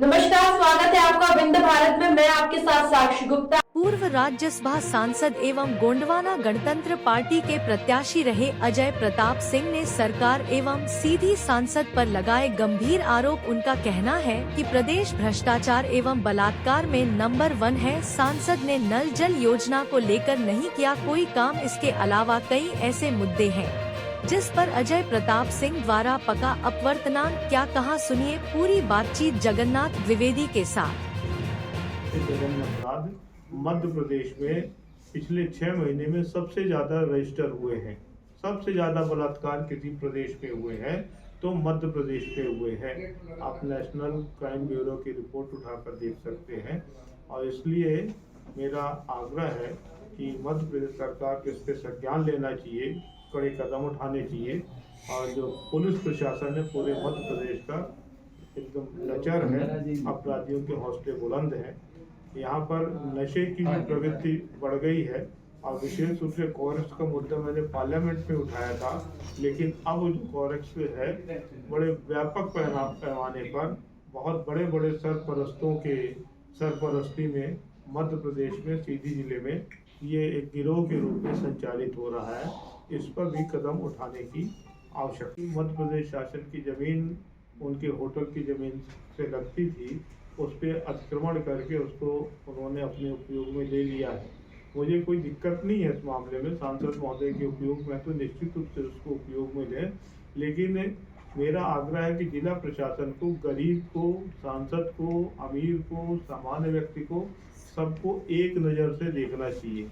नमस्कार, स्वागत है आपका विंध्य भारत में। मैं आपके साथ साक्षी गुप्ता। पूर्व राज्यसभा सांसद एवं गोंडवाना गणतंत्र पार्टी के प्रत्याशी रहे अजय प्रताप सिंह ने सरकार एवं सीधी सांसद पर लगाए गंभीर आरोप। उनका कहना है कि प्रदेश भ्रष्टाचार एवं बलात्कार में नंबर 1 है। सांसद ने नल जल योजना को लेकर नहीं किया कोई काम। इसके अलावा कई ऐसे मुद्दे हैं जिस पर अजय प्रताप सिंह द्वारा पका अपवर्तनान क्या कहा, सुनिए पूरी बातचीत जगन्नाथ द्विवेदी के साथ। मध्य प्रदेश में पिछले 6 महीने में सबसे ज्यादा रजिस्टर हुए हैं। सबसे ज्यादा बलात्कार किसी प्रदेश में हुए हैं तो मध्य प्रदेश में हुए हैं। आप नेशनल क्राइम ब्यूरो की रिपोर्ट उठाकर देख सकते हैं। और इसलिए मेरा आग्रह है कि मध्य प्रदेश सरकार को इस पर संज्ञान लेना चाहिए, कड़े कदम उठाने चाहिए। और जो पुलिस प्रशासन है पूरे मध्य प्रदेश का एकदम लचर है, अपराधियों के हौसले बुलंद हैं। यहाँ पर नशे की भी प्रवृत्ति बढ़ गई है। और विशेष रूप से कोरेक्स का मुद्दा मैंने पार्लियामेंट में उठाया था, लेकिन अब जो कोरेक्स है बड़े व्यापक पैमाने पर बहुत बड़े बड़े सरपरस्तों के सरपरस्ती में मध्य प्रदेश में सीधी जिले में ये एक गिरोह के रूप में संचालित हो रहा है। इस पर भी कदम उठाने की आवश्यकता। मध्य प्रदेश शासन की जमीन उनके होटल की जमीन से लगती थी, उस पर अतिक्रमण करके उसको उन्होंने अपने उपयोग में ले लिया है। मुझे कोई दिक्कत नहीं है इस मामले में, सांसद महोदय के उपयोग में तो निश्चित रूप से उसको उपयोग में लें। लेकिन मेरा आग्रह है कि जिला प्रशासन को, गरीब को, सांसद को, अमीर को, सामान्य व्यक्ति को, सबको एक नज़र से देखना चाहिए।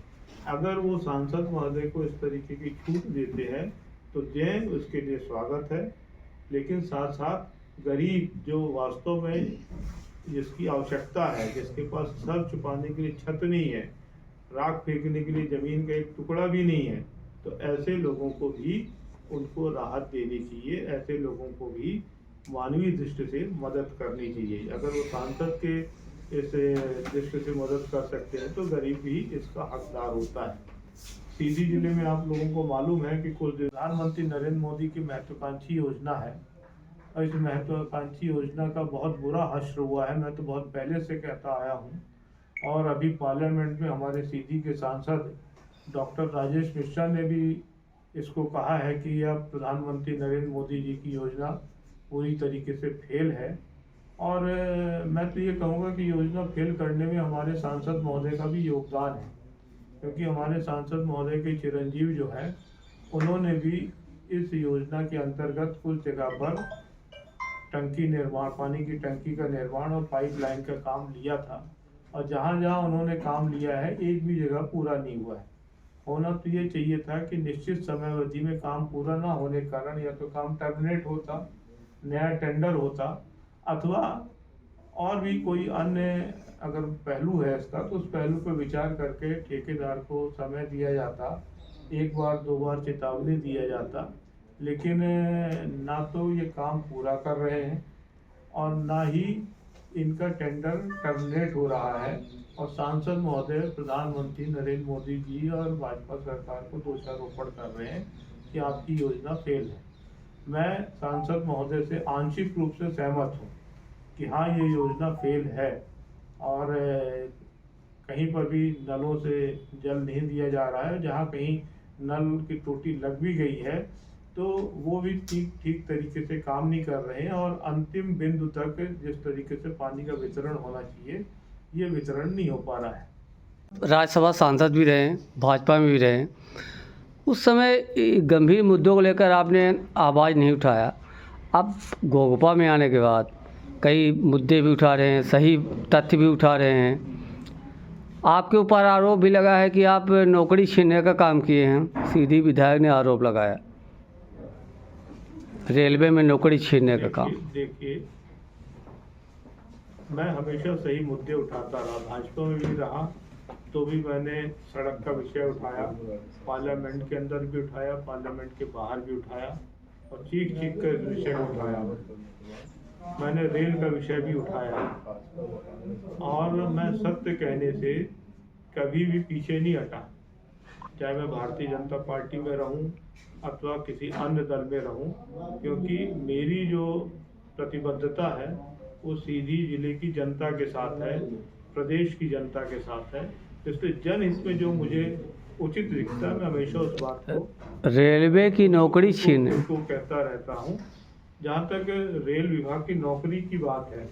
अगर वो सांसद महोदय को इस तरीके की छूट देते हैं तो दें, उसके लिए स्वागत है। लेकिन साथ साथ गरीब जो वास्तव में जिसकी आवश्यकता है, जिसके पास सर छुपाने के लिए छत नहीं है, राख फेंकने के लिए ज़मीन का एक टुकड़ा भी नहीं है, तो ऐसे लोगों को भी उनको राहत देनी चाहिए। ऐसे लोगों को भी मानवीय दृष्टि से मदद करनी चाहिए। अगर वो सांसद के इस दृष्टि से मदद कर सकते हैं तो गरीब भी इसका हकदार होता है। सीधी जिले में आप लोगों को मालूम है कि कुछ प्रधानमंत्री नरेंद्र मोदी की महत्वाकांक्षी योजना है और इस महत्वाकांक्षी योजना का बहुत बुरा हश्र हुआ है। मैं तो बहुत पहले से कहता आया हूँ। और अभी पार्लियामेंट में हमारे सीधी के सांसद डॉक्टर राजेश मिश्रा ने भी इसको कहा है कि यह प्रधानमंत्री नरेंद्र मोदी जी की योजना पूरी तरीके से फेल है। और मैं तो ये कहूँगा कि योजना फेल करने में हमारे सांसद महोदय का भी योगदान है, क्योंकि हमारे सांसद महोदय के चिरंजीव जो है उन्होंने भी इस योजना के अंतर्गत कुछ जगह पर टंकी निर्माण, पानी की टंकी का निर्माण और पाइपलाइन का काम लिया था। और जहाँ जहाँ उन्होंने काम लिया है एक भी जगह पूरा नहीं हुआ है। होना तो ये चाहिए था कि निश्चित समय अवधि में काम पूरा ना होने के कारण या तो काम टर्मिनेट होता, नया टेंडर होता, अथवा और भी कोई अन्य अगर पहलू है इसका तो उस पहलू पर विचार करके ठेकेदार को समय दिया जाता, एक बार 2 बार चेतावनी दिया जाता। लेकिन ना तो ये काम पूरा कर रहे हैं और ना ही इनका टेंडर टर्मिनेट हो रहा है। और सांसद महोदय प्रधानमंत्री नरेंद्र मोदी जी और भाजपा सरकार को दोषारोपण कर रहे हैं कि आपकी योजना फेल है। मैं सांसद महोदय से आंशिक रूप से सहमत हूँ कि हाँ, ये योजना फेल है और कहीं पर भी नलों से जल नहीं दिया जा रहा है। जहाँ कहीं नल की टोटी लग भी गई है तो वो भी ठीक तरीके से काम नहीं कर रहे हैं। और अंतिम बिंदु तक जिस तरीके से पानी का वितरण होना चाहिए, ये वितरण नहीं हो पा रहा है। राज्यसभा सांसद भी रहे, भाजपा में भी रहे, उस समय गंभीर मुद्दों को लेकर आपने आवाज़ नहीं उठाया। अब गोगपा में आने के बाद कई मुद्दे भी उठा रहे हैं, सही तथ्य भी उठा रहे हैं। आपके ऊपर आरोप भी लगा है कि आप नौकरी छीनने का काम किए हैं। सीधी विधायक ने आरोप लगाया रेलवे में नौकरी छीनने का काम। देखिए, मैं हमेशा सही मुद्दे उठाता रहा, भाजपा में भी रहा तो भी मैंने सड़क का विषय उठाया, पार्लियामेंट के अंदर भी उठाया, पार्लियामेंट के बाहर भी उठाया और चीख कर विषय उठाया। मैंने रेल का विषय भी उठाया और मैं सत्य कहने से कभी भी पीछे नहीं हटा, चाहे मैं भारतीय जनता पार्टी में रहूं अथवा किसी अन्य दल में रहूं, क्योंकि मेरी जो प्रतिबद्धता है वो सीधी जिले की जनता के साथ है, प्रदेश की जनता के साथ है। इसलिए जनहित में जो मुझे उचित दिखता है, मैं हमेशा उस बात को रेलवे की नौकरी छीन को कहता रहता हूँ। जहाँ तक रेल विभाग की नौकरी की बात है,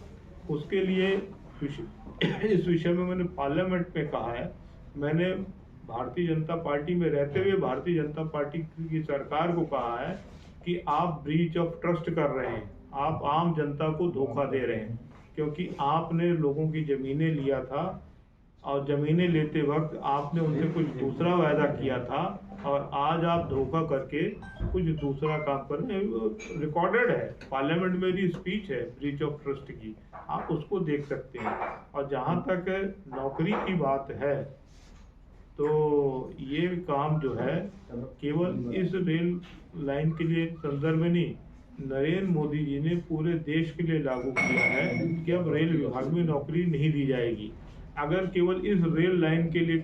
उसके लिए इस विषय में मैंने पार्लियामेंट में कहा है। मैंने भारतीय जनता पार्टी में रहते हुए भारतीय जनता पार्टी की सरकार को कहा है कि आप ब्रीच ऑफ ट्रस्ट कर रहे हैं, आप आम जनता को धोखा दे रहे हैं, क्योंकि आपने लोगों की ज़मीनें लिया था और ज़मीनें लेते वक्त आपने उनसे कुछ दूसरा वायदा किया था और आज आप धोखा करके कुछ दूसरा काम कर रहे हैं। रिकॉर्डेड है, पार्लियामेंट में मेरी स्पीच है ब्रीच ऑफ ट्रस्ट की, आप उसको देख सकते हैं। और जहाँ तक नौकरी की बात है, तो ये काम जो है केवल इस रेल लाइन के लिए संदर्भ में नहीं, नरेंद्र मोदी जी ने पूरे देश के लिए लागू किया है कि अब रेल विभाग में नौकरी नहीं दी जाएगी। अगर केवल इस रेल लाइन के लिए